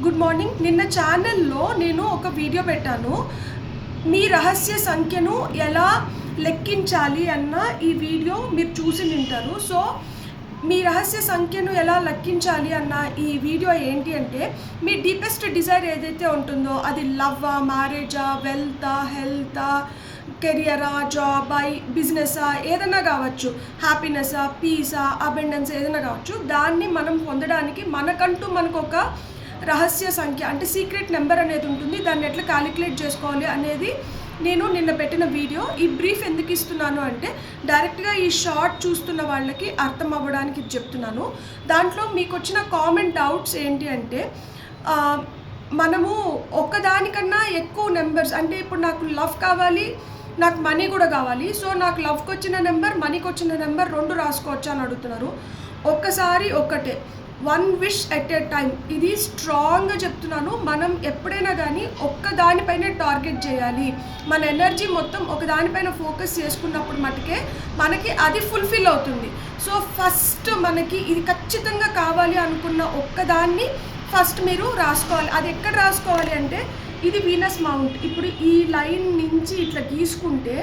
Good morning. నిన్న ఛానల్లో నేను ఒక వీడియో పెట్టాను. మీ రహస్య సంఖ్యను ఎలా లెక్కించాలి అన్న ఈ వీడియో మీరు చూసి వింటారు. సో మీ రహస్య సంఖ్యను ఎలా లెక్కించాలి అన్న ఈ వీడియో ఏంటి అంటే, మీ డీపెస్ట్ డిజైర్ ఏదైతే ఉంటుందో అది లవ్వా, మ్యారేజా, వెల్తా, హెల్తా, కెరియరా, జాబా, బిజినెసా, ఏదైనా కావచ్చు, హ్యాపీనెస్సా, పీసా, అబెండెన్స్ ఏదైనా కావచ్చు, దాన్ని మనం పొందడానికి మనకంటూ మనకు ఒక రహస్య సంఖ్య అంటే సీక్రెట్ నెంబర్ అనేది ఉంటుంది. దాన్ని ఎట్లా క్యాలిక్యులేట్ చేసుకోవాలి అనేది నేను నిన్న పెట్టిన వీడియో. ఈ బ్రీఫ్ ఎందుకు ఇస్తున్నాను అంటే, డైరెక్ట్గా ఈ షార్ట్ చూస్తున్న వాళ్ళకి అర్థం అవ్వడానికి చెప్తున్నాను. దాంట్లో మీకు వచ్చిన కామన్ డౌట్స్ ఏంటి అంటే, మనము ఒక్కదానికన్నా ఎక్కువ నెంబర్స్ అంటే, ఇప్పుడు నాకు లవ్ కావాలి, నాకు మనీ కూడా కావాలి. సో నాకు లవ్కి వచ్చిన నెంబర్, మనీకి వచ్చిన నెంబర్ రెండు రాసుకోవచ్చా అని అడుగుతున్నారు. ఒక్కసారి ఒక్కటే, one wish at a time. ఇది స్ట్రాంగ్గా చెప్తున్నాను. మనం ఎప్పుడైనా కానీ ఒక్కదానిపైనే టార్గెట్ చేయాలి. మన ఎనర్జీ మొత్తం ఒకదానిపైన ఫోకస్ చేసుకున్నప్పుడు మటుకే మనకి అది ఫుల్ఫిల్ అవుతుంది. సో ఫస్ట్ మనకి ఇది ఖచ్చితంగా కావాలి అనుకున్న ఒక్కదాన్ని ఫస్ట్ మీరు రాసుకోవాలి. అది ఎక్కడ రాసుకోవాలి అంటే, ఇది వీనస్ మౌంట్. ఇప్పుడు ఈ లైన్ నుంచి ఇట్లా గీసుకుంటే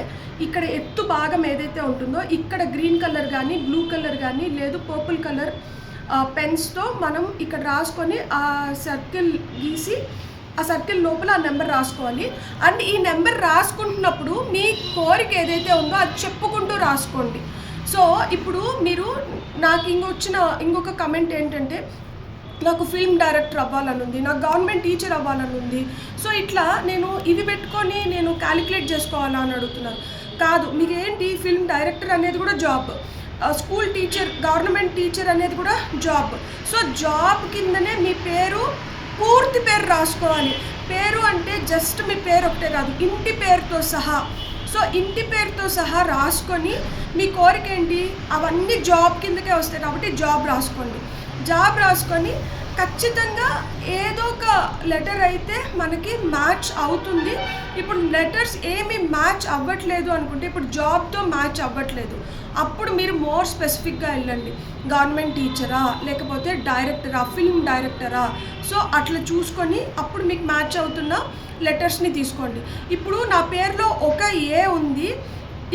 ఇక్కడ ఎత్తు భాగం ఏదైతే ఉంటుందో ఇక్కడ గ్రీన్ కలర్ కానీ, బ్లూ కలర్ కానీ, లేదు పర్పుల్ కలర్ పెన్స్తో మనం ఇక్కడ రాసుకొని ఆ సర్కిల్ గీసి ఆ సర్కిల్ లోపల ఆ నెంబర్ రాసుకోవాలి. అండ్ ఈ నెంబర్ రాసుకుంటున్నప్పుడు మీ కోరిక ఏదైతే ఉందో అది చెప్పుకుంటూ రాసుకోండి. సో ఇప్పుడు మీరు నాకు ఇంకొక కమెంట్ ఏంటంటే, నాకు ఫిల్మ్ డైరెక్టర్ అవ్వాలని ఉంది, నాకు గవర్నమెంట్ టీచర్ అవ్వాలని ఉంది. సో ఇట్లా నేను ఇవి పెట్టుకొని నేను క్యాలిక్యులేట్ చేసుకోవాలా అని అడుగుతున్నాను. కాదు, మీకు ఏంటి, ఫిల్మ్ డైరెక్టర్ అనేది కూడా job, school teacher, government teacher అనేది కూడా జాబ్. సో జాబ్ కిందనే మీ పేరు, పూర్తి పేరు రాసుకోవాలి. పేరు అంటే జస్ట్ మీ పేరు ఒకటే కాదు, ఇంటి పేరుతో సహా. సో ఇంటి పేరుతో సహా రాసుకొని మీ కోరిక ఏంటి, అవన్నీ జాబ్ కిందకే వస్తాయి కాబట్టి జాబ్ రాసుకోండి. జాబ్ రాసుకొని ఖచ్చితంగా ఏదో ఒక లెటర్ అయితే మనకి మ్యాచ్ అవుతుంది. ఇప్పుడు లెటర్స్ ఏమీ మ్యాచ్ అవ్వట్లేదు అనుకుంటే, ఇప్పుడు జాబ్తో మ్యాచ్ అవ్వట్లేదు, అప్పుడు మీరు మోర్ స్పెసిఫిక్గా వెళ్ళండి. గవర్నమెంట్ టీచరా, లేకపోతే డైరెక్టరా, ఫిల్మ్ డైరెక్టరా. సో అట్లా చూసుకొని అప్పుడు మీకు మ్యాచ్ అవుతున్న లెటర్స్ని తీసుకోండి. ఇప్పుడు నా పేరులో ఒక ఏ ఉంది,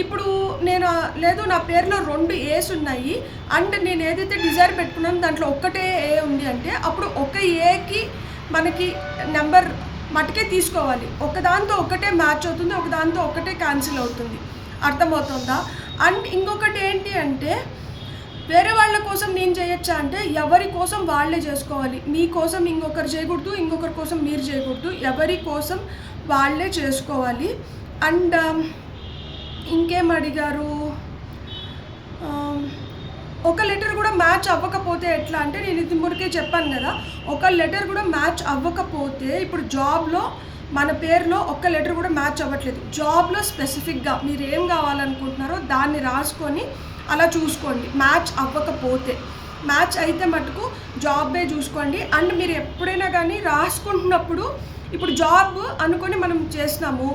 ఇప్పుడు నేను లేదు నా పేరులో 2 ఏస్ ఉన్నాయి అండ్ నేను ఏదైతే డిజైర్ పెట్టుకున్నానో దాంట్లో ఒక్కటే ఏ ఉంది అంటే, అప్పుడు ఒక ఏకి మనకి నెంబర్ మటుకే తీసుకోవాలి. ఒకదాంతో ఒకటే మ్యాచ్ అవుతుంది, ఒకదాంతో ఒకటే క్యాన్సిల్ అవుతుంది. అర్థమవుతుందా? అండ్ ఇంకొకటి ఏంటి అంటే, వేరే వాళ్ళ కోసం నేను చేయొచ్చా అంటే, ఎవరి కోసం వాళ్ళే చేసుకోవాలి. మీకోసం ఇంకొకరు చేయకూడదు, ఇంకొకరి కోసం మీరు చేయకూడదు, ఎవరి కోసం వాళ్ళే చేసుకోవాలి. అండ్ ఇంకేం అడిగారు, ఒక లెటర్ కూడా మ్యాచ్ అవ్వకపోతే ఎట్లా అంటే, నేను ఇది మురికే చెప్పాను కదా, ఒక లెటర్ కూడా మ్యాచ్ అవ్వకపోతే, ఇప్పుడు జాబ్లో మన పేరులో ఒక్క లెటర్ కూడా మ్యాచ్ అవ్వట్లేదు, జాబ్లో స్పెసిఫిక్గా మీరు ఏం కావాలనుకుంటున్నారో దాన్ని రాసుకొని అలా చూసుకోండి. మ్యాచ్ అవ్వకపోతే, మ్యాచ్ అయితే మటుకు జాబే చూసుకోండి. అండ్ మీరు ఎప్పుడైనా కానీ రాసుకుంటున్నప్పుడు, ఇప్పుడు జాబ్ అనుకొని మనం చేసినాము,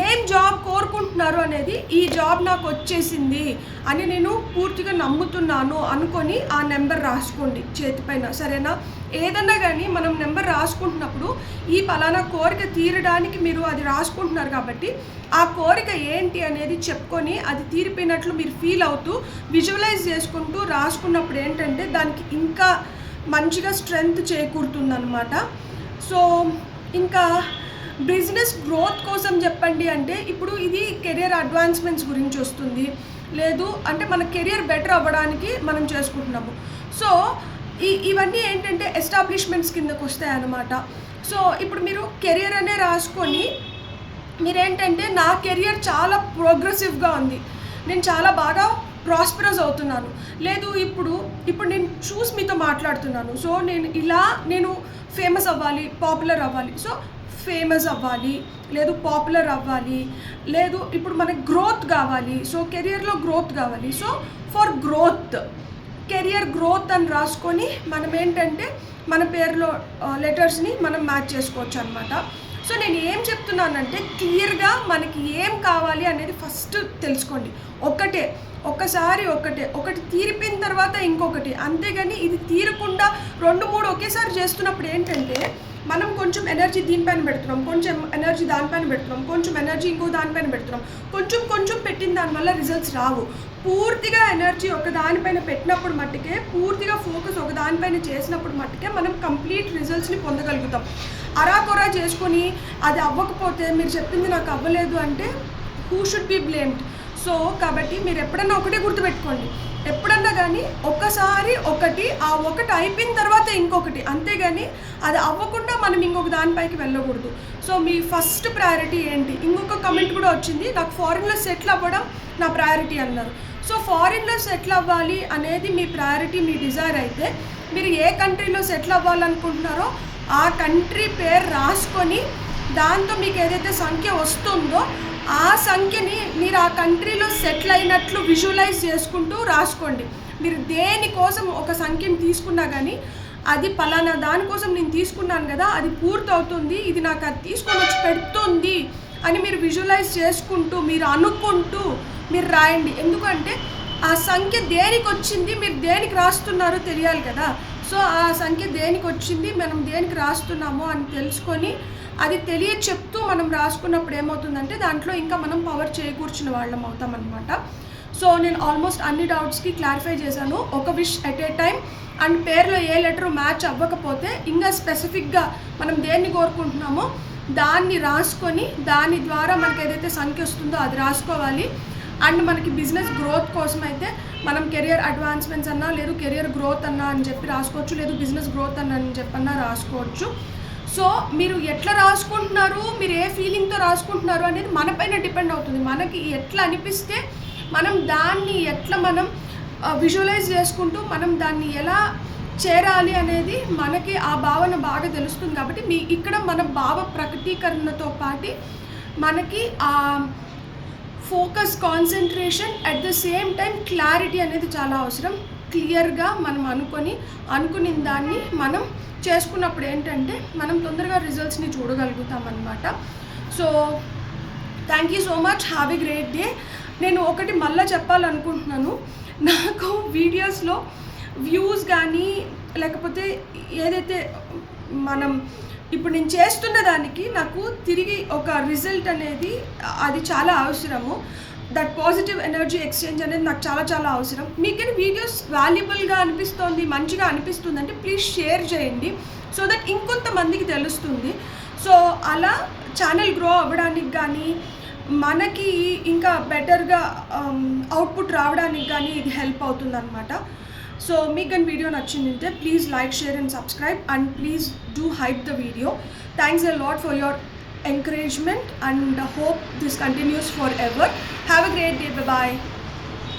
ఏం జాబ్ కోరుకుంటున్నారు అనేది, ఈ జాబ్ నాకు వచ్చేసింది అని నేను పూర్తిగా నమ్ముతున్నాను అనుకొని ఆ నెంబర్ రాసుకోండి చేతిపైన, సరేనా? ఏదన్నా కానీ మనం నెంబర్ రాసుకుంటున్నప్పుడు ఈ పలానా కోరిక తీరడానికి మీరు అది రాసుకుంటున్నారు కాబట్టి ఆ కోరిక ఏంటి అనేది చెప్పుకొని అది తీరిపోయినట్లు మీరు ఫీల్ అవుతూ విజువలైజ్ చేసుకుంటూ రాసుకున్నప్పుడు ఏంటంటే దానికి ఇంకా మంచిగా స్ట్రెంగ్త్ చేకూరుతుందన్నమాట. సో ఇంకా బిజినెస్ గ్రోత్ కోసం చెప్పండి అంటే, ఇప్పుడు ఇది కెరియర్ అడ్వాన్స్మెంట్స్ గురించి వస్తుంది, లేదు అంటే మన కెరియర్ బెటర్ అవ్వడానికి మనం చేసుకుంటున్నాము. సో ఇవన్నీ ఏంటంటే ఎస్టాబ్లిష్మెంట్స్ కిందకు వస్తాయి అన్నమాట. సో ఇప్పుడు మీరు కెరియర్ అనే రాసుకొని మీరేంటంటే, నా కెరియర్ చాలా ప్రోగ్రెసివ్గా ఉంది, నేను చాలా బాగా ప్రాస్పరస్ అవుతున్నాను, లేదు ఇప్పుడు నేను చూసి మీతో మాట్లాడుతున్నాను, సో నేను ఫేమస్ అవ్వాలి, పాపులర్ అవ్వాలి. సో ఫేమస్ అవ్వాలి, లేదు పాపులర్ అవ్వాలి, లేదు ఇప్పుడు మనకి గ్రోత్ కావాలి, సో కెరియర్లో గ్రోత్ కావాలి. So for growth, career growth అని రాసుకొని మనం ఏంటంటే మన పేరులో లెటర్స్ని మనం మ్యాచ్ చేసుకోవచ్చు అనమాట. సో నేను ఏం చెప్తున్నానంటే, క్లియర్గా మనకి ఏం కావాలి అనేది ఫస్ట్ తెలుసుకోండి. ఒక్కటే, ఒకసారి ఒకటి తీరిపోయిన తర్వాత ఇంకొకటి, అంతేగాని ఇది తీరకుండా 2-3 ఒకేసారి చేస్తున్నప్పుడు ఏంటంటే మనం కొంచెం ఎనర్జీ దీనిపైన పెడుతున్నాం, కొంచెం ఎనర్జీ దానిపైన పెడుతున్నాం, కొంచెం ఎనర్జీ ఇంకో దానిపైన పెడుతున్నాం, కొంచెం పెట్టిన దానివల్ల రిజల్ట్స్ రావు. పూర్తిగా ఎనర్జీ ఒక దానిపైన పెట్టినప్పుడు మట్టుకే, పూర్తిగా ఫోకస్ ఒక దానిపైన చేసినప్పుడు మట్టుకే మనం కంప్లీట్ రిజల్ట్స్ని పొందగలుగుతాం. అరాకొరా చేసుకొని అది అవ్వకపోతే మీరు చెప్పింది నాకు అవ్వలేదు అంటే who should be blamed. So కాబట్టి మీరు ఎప్పుడన్నా ఒకటే గుర్తుపెట్టుకోండి, ఎప్పుడన్నా కానీ ఒకసారి ఆ ఒకటి అయిపోయిన తర్వాత ఇంకొకటి, అంతేగాని అది అవ్వకుండా మనం ఇంకొక దానిపైకి వెళ్ళకూడదు. సో మీ ఫస్ట్ ప్రయారిటీ ఏంటి? ఇంకొక కమెంట్ కూడా వచ్చింది, నాకు ఫారిన్లో సెటిల్ అవ్వడం నా ప్రయారిటీ అన్నారు. సో ఫారిన్లో సెటిల్ అవ్వాలి అనేది మీ ప్రయారిటీ, మీ డిజైర్ అయితే మీరు ఏ కంట్రీలో సెటిల్ అవ్వాలనుకుంటున్నారో ఆ కంట్రీ పేరు రాసుకొని దాంతో మీకు ఏదైతే సంఖ్య వస్తుందో ఆ సంఖ్యని మీరు ఆ కంట్రీలో సెటిల్ అయినట్లు విజువలైజ్ చేసుకుంటూ రాసుకోండి. మీరు దేనికోసం ఒక సంఖ్యని తీసుకున్నా కానీ అది పలానా దానికోసం నేను తీసుకున్నాను కదా, అది పూర్తవుతుంది, ఇది నాకు అది తీసుకొని వచ్చి పెడుతుంది అని మీరు విజువలైజ్ చేసుకుంటూ మీరు అనుకుంటూ మీరు రాయండి. ఎందుకంటే ఆ సంఖ్య దేనికి వచ్చింది, మీరు దేనికి రాస్తున్నారో తెలియాలి కదా. సో ఆ సంఖ్య దేనికి వచ్చింది, మనం దేనికి రాస్తున్నామో అని తెలుసుకొని అది చెప్తూ మనం రాసుకున్నప్పుడు ఏమవుతుందంటే దాంట్లో ఇంకా మనం పవర్ చేకూర్చిన వాళ్ళం అవుతాం అనమాట. సో నేను ఆల్మోస్ట్ అన్ని డౌట్స్కి క్లారిఫై చేశాను. ఒక wish at a time and పేరులో ఏ లెటర్ మ్యాచ్ అవ్వకపోతే ఇంకా స్పెసిఫిక్గా మనం దేన్ని కోరుకుంటున్నామో దాన్ని రాసుకొని దాని ద్వారా మనకి ఏదైతే సంఖ్య వస్తుందో అది రాసుకోవాలి. అండ్ మనకి బిజినెస్ గ్రోత్ కోసం అయితే మనం కెరియర్ అడ్వాన్స్మెంట్స్ అన్నా, లేదు కెరియర్ గ్రోత్ అన్నా అని చెప్పి రాసుకోవచ్చు, లేదు బిజినెస్ గ్రోత్ అన్నా అని చెప్పన్నా రాసుకోవచ్చు. సో మీరు ఎట్లా రాసుకుంటున్నారు, మీరు ఏ ఫీలింగ్తో రాసుకుంటున్నారు అనేది మనపైన డిపెండ్ అవుతుంది. మనకి ఎట్లా అనిపిస్తే మనం దాన్ని మనం విజువలైజ్ చేసుకుంటూ మనం దాన్ని ఎలా చేరాలి అనేది మనకి ఆ భావన బాగా తెలుస్తుంది. కాబట్టి ఇక్కడ మన భావ ప్రకటీకరణతో పాటు మనకి ఆ focus, concentration, at the same time clarity అనేది చాలా అవసరం. క్లియర్గా మనం అనుకున్న దాన్ని మనం చేసుకున్నప్పుడు ఏంటంటే మనం తొందరగా రిజల్ట్స్ని చూడగలుగుతాం అన్నమాట. So thank you so much, have a great day. నేను ఒకటి మళ్ళీ చెప్పాలనుకుంటున్నాను, నాకు వీడియోస్లో వ్యూస్ కానీ లేకపోతే ఏదైతే మనం ఇప్పుడు నేను చేస్తున్న దానికి నాకు తిరిగి ఒక రిజల్ట్ అనేది అది చాలా అవసరము. దట్ పాజిటివ్ ఎనర్జీ ఎక్స్చేంజ్ అనేది నాకు చాలా చాలా అవసరం. మీకు వీడియోస్ వాల్యుబుల్గా అనిపిస్తుంది, మంచిగా అనిపిస్తుంది అంటే ప్లీజ్ షేర్ చేయండి, సో దట్ ఇంకొంతమందికి తెలుస్తుంది. సో అలా ఛానల్ గ్రో అవ్వడానికి కానీ మనకి ఇంకా బెటర్గా అవుట్పుట్ రావడానికి కానీ ఇది హెల్ప్ అవుతుంది అనమాట. సో మీకు కానీ వీడియో నచ్చిందంటే please like, share and subscribe and please do hype the video. Thanks a lot for your encouragement and hope this continues forever. Have a great day. Bye bye.